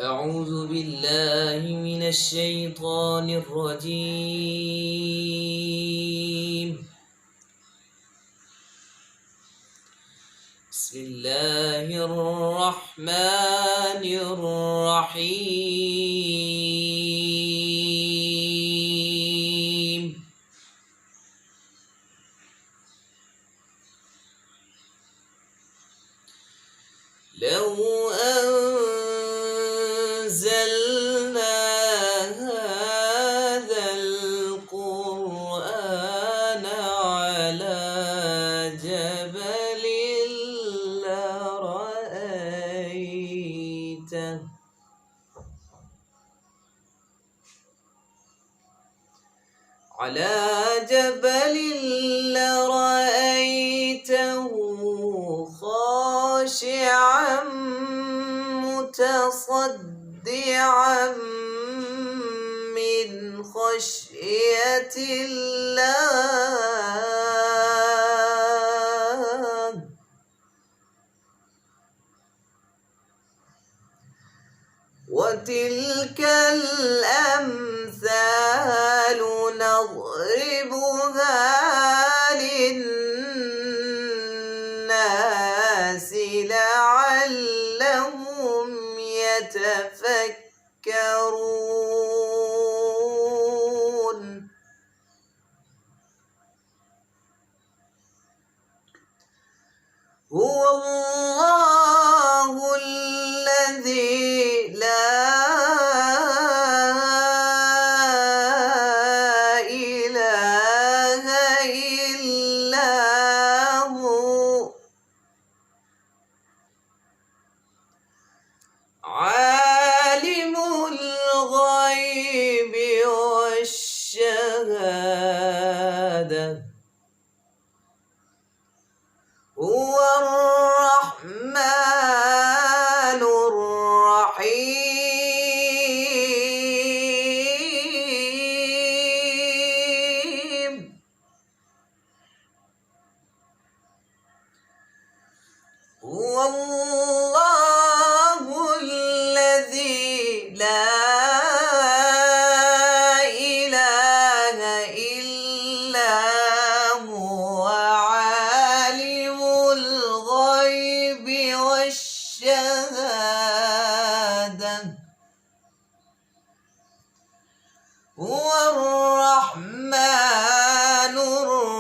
أعوذ بالله من الشيطان الرجيم. بسم الله الرحمن الرحيم. لو أنزلنا هذا القرآن على جبل لرأيته خاشعا متصدعا من خشية الله. وتلك الأمثال نضربها للناس لعلهم يتفكرون. هو الله الذي لا إله إلا هو عالم الغيب والشهادة. هو الرحمن الرحيم. هو الله الذي لا إله إلا هو عالم الغيب والشهادة. هو الرحمن الرحيم.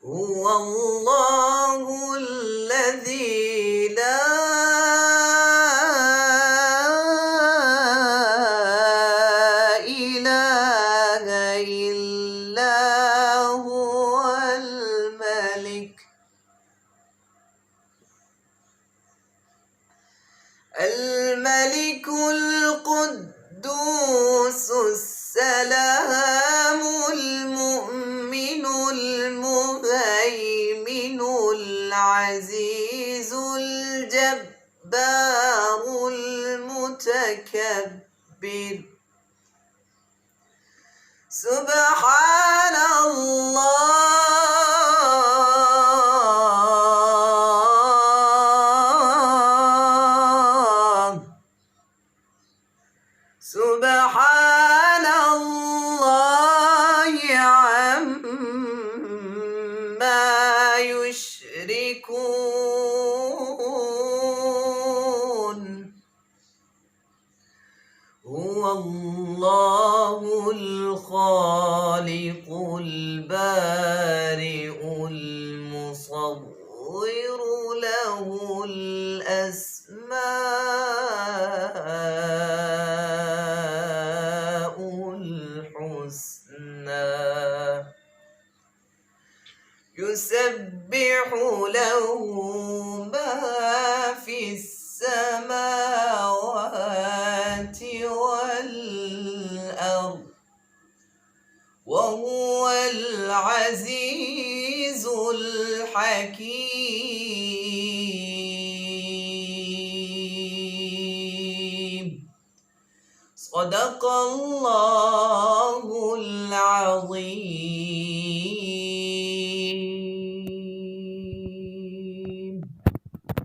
هو الله الذي لا إله إلا هو الملك القدوس السلام المؤمن المهيمن العزيز الجبار المتكبر. سبحان الله. سبحان الله عما يشركون. هو الله الخالق البارئ المصور له الأسماء الحسنى. يسبح له ما في السماوات والأرض وهو العزيز الحكيم. صدق الله العظيم. عظيم